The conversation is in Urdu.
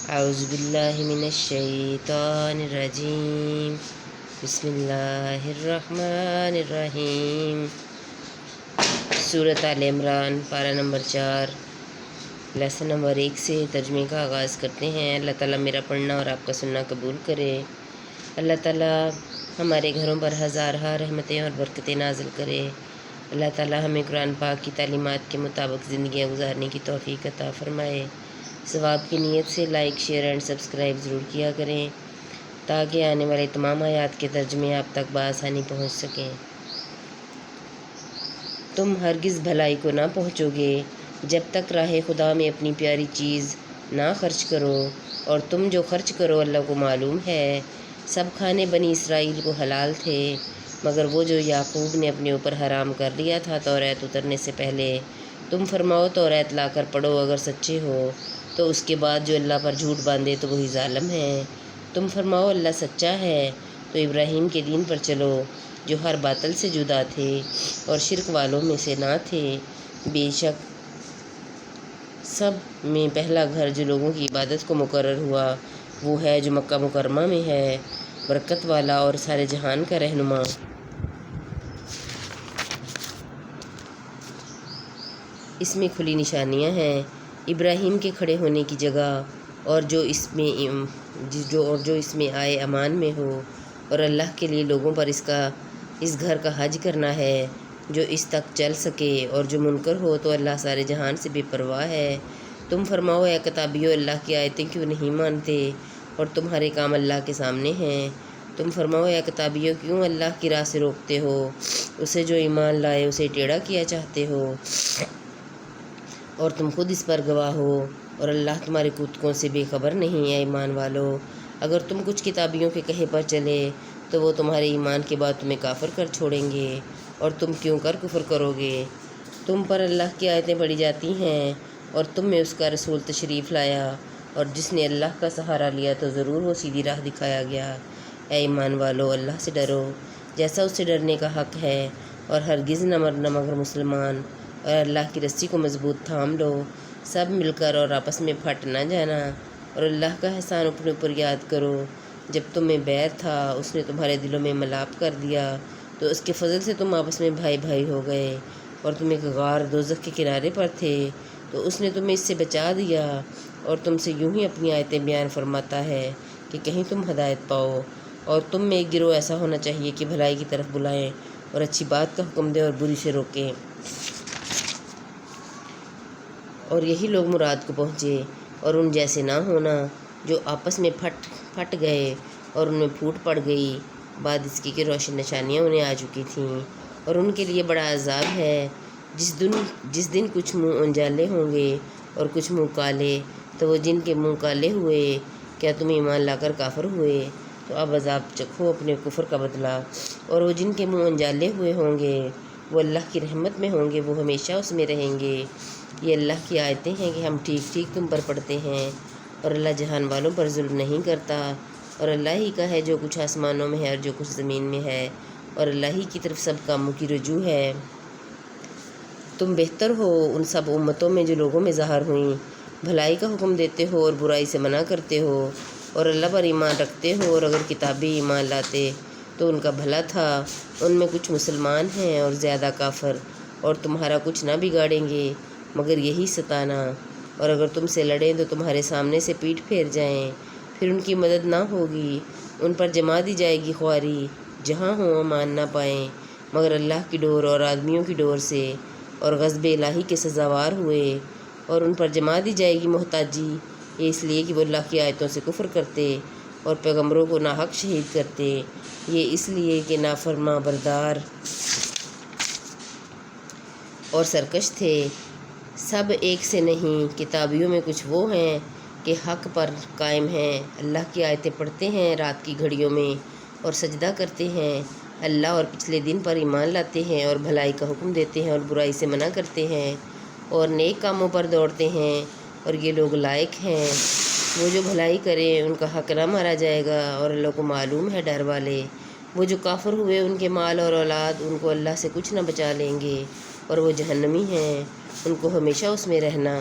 اعوذ باللہ من الشیطان الرجیم بسم اللہ الرحمن الرحیم۔ سورۃ آل عمران پارہ نمبر 4 لیسن نمبر 1 سے ترجمے کا آغاز کرتے ہیں۔ اللہ تعالیٰ میرا پڑھنا اور آپ کا سننا قبول کرے۔ اللہ تعالیٰ ہمارے گھروں پر ہزارہ رحمتیں اور برکتیں نازل کرے۔ اللہ تعالیٰ ہمیں قرآن پاک کی تعلیمات کے مطابق زندگیاں گزارنے کی توفیق عطا فرمائے۔ ثواب کی نیت سے لائک، شیئر اینڈ سبسکرائب ضرور کیا کریں تاکہ آنے والے تمام آیات کے ترجمے آپ تک بآسانی پہنچ سکیں۔ تم ہرگز بھلائی کو نہ پہنچو گے جب تک راہ خدا میں اپنی پیاری چیز نہ خرچ کرو، اور تم جو خرچ کرو اللہ کو معلوم ہے۔ سب کھانے بنی اسرائیل کو حلال تھے مگر وہ جو یعقوب نے اپنے اوپر حرام کر لیا تھا توریت اترنے سے پہلے۔ تم فرماؤ توریت لا کر پڑھو اگر سچے ہو، تو اس کے بعد جو اللہ پر جھوٹ باندھے تو وہی ظالم ہے۔ تم فرماؤ اللہ سچا ہے تو ابراہیم کے دین پر چلو جو ہر باطل سے جدا تھے اور شرک والوں میں سے نہ تھے۔ بے شک سب میں پہلا گھر جو لوگوں کی عبادت کو مقرر ہوا وہ ہے جو مکہ مکرمہ میں ہے، برکت والا اور سارے جہان کا رہنما۔ اس میں کھلی نشانیاں ہیں ابراہیم کے کھڑے ہونے کی جگہ، اور جو اس میں آئے امان میں ہو، اور اللہ کے لیے لوگوں پر اس گھر کا حج کرنا ہے جو اس تک چل سکے، اور جو منکر ہو تو اللہ سارے جہان سے بے پرواہ ہے۔ تم فرماؤ اے کتابیو اللہ کی آیتیں کیوں نہیں مانتے اور تمہارے کام اللہ کے سامنے ہیں۔ تم فرماؤ اے کتابیو کیوں اللہ کی راہ سے روکتے ہو اسے جو ایمان لائے، اسے ٹیڑھا کیا چاہتے ہو، اور تم خود اس پر گواہ ہو، اور اللہ تمہارے کتکوں سے بے خبر نہیں ہے۔ ایمان والو، اگر تم کچھ کتابیوں کے کہے پر چلے تو وہ تمہارے ایمان کے بعد تمہیں کافر کر چھوڑیں گے، اور تم کیوں کر کفر کرو گے؟ تم پر اللہ کی آیتیں پڑھی جاتی ہیں اور تم میں اس کا رسول تشریف لایا، اور جس نے اللہ کا سہارا لیا تو ضرور وہ سیدھی راہ دکھایا گیا۔ اے ایمان والو، اللہ سے ڈرو جیسا اس سے ڈرنے کا حق ہے، اور ہرگز نہ مرنا مگر مسلمان، اور اللہ کی رسی کو مضبوط تھام لو، سب مل کر اور آپس میں پھٹ نہ جانا، اور اللہ کا احسان اپنے اوپر یاد کرو۔ جب تم میں بیر تھا اس نے تمہارے دلوں میں ملاپ کر دیا، تو اس کے فضل سے تم آپس میں بھائی بھائی ہو گئے، اور تم ایک غار دوزخ کے کنارے پر تھے تو اس نے تمہیں اس سے بچا دیا، اور تم سے یوں ہی اپنی آیتیں بیان فرماتا ہے کہ کہیں تم ہدایت پاؤ۔ اور تم میں ایک گروہ ایسا ہونا چاہیے کہ بھلائی کی طرف بلائیں اور اچھی بات کا حکم دیں اور بری سے روکیں، اور یہی لوگ مراد کو پہنچے۔ اور ان جیسے نہ ہونا جو آپس میں پھٹ گئے اور ان میں پھوٹ پڑ گئی بعد اس کی کہ روشن نشانیاں انہیں آ چکی تھیں، اور ان کے لیے بڑا عذاب ہے جس دن کچھ منہ انجالے ہوں گے اور کچھ منہ کالے، تو وہ جن کے منہ کالے ہوئے کیا تم ایمان لا کر کافر ہوئے؟ تو اب عذاب چکھو اپنے کفر کا بدلہ، اور وہ جن کے منہ انجالے ہوئے ہوں گے وہ اللہ کی رحمت میں ہوں گے، وہ ہمیشہ اس میں رہیں گے۔ یہ اللہ کی آیتیں ہیں کہ ہم ٹھیک ٹھیک تم پر پڑھتے ہیں، اور اللہ جہان والوں پر ظلم نہیں کرتا، اور اللہ ہی کا ہے جو کچھ آسمانوں میں ہے اور جو کچھ زمین میں ہے، اور اللہ ہی کی طرف سب کاموں کی رجوع ہے۔ تم بہتر ہو ان سب امتوں میں جو لوگوں میں ظاہر ہوئیں، بھلائی کا حکم دیتے ہو اور برائی سے منع کرتے ہو، اور اللہ پر ایمان رکھتے ہو، اور اگر کتابی ایمان لاتے تو ان کا بھلا تھا۔ ان میں کچھ مسلمان ہیں اور زیادہ کافر، اور تمہارا کچھ نہ بگاڑیں گے مگر یہی ستانا، اور اگر تم سے لڑیں تو تمہارے سامنے سے پیٹھ پھیر جائیں، پھر ان کی مدد نہ ہوگی، ان پر جما دی جائے گی خواری، جہاں ہوں امان نہ پائیں مگر اللہ کی ڈور اور آدمیوں کی ڈور سے، اور غضب الہی کے سزاوار ہوئے، اور ان پر جما دی جائے گی محتاجی، یہ اس لیے کہ وہ اللہ کی آیتوں سے کفر کرتے اور پیغمبروں کو ناحق شہید کرتے، یہ اس لیے کہ نافرما بردار اور سرکش تھے۔ سب ایک سے نہیں، کتابیوں میں کچھ وہ ہیں کہ حق پر قائم ہیں، اللہ کی آیتیں پڑھتے ہیں رات کی گھڑیوں میں اور سجدہ کرتے ہیں، اللہ اور پچھلے دن پر ایمان لاتے ہیں، اور بھلائی کا حکم دیتے ہیں اور برائی سے منع کرتے ہیں، اور نیک کاموں پر دوڑتے ہیں، اور یہ لوگ لائق ہیں۔ وہ جو بھلائی کریں ان کا حق نہ مارا جائے گا، اور اللہ کو معلوم ہے ڈر والے۔ وہ جو کافر ہوئے ان کے مال اور اولاد ان کو اللہ سے کچھ نہ بچا لیں گے، اور وہ جہنمی ہیں، ان کو ہمیشہ اس میں رہنا۔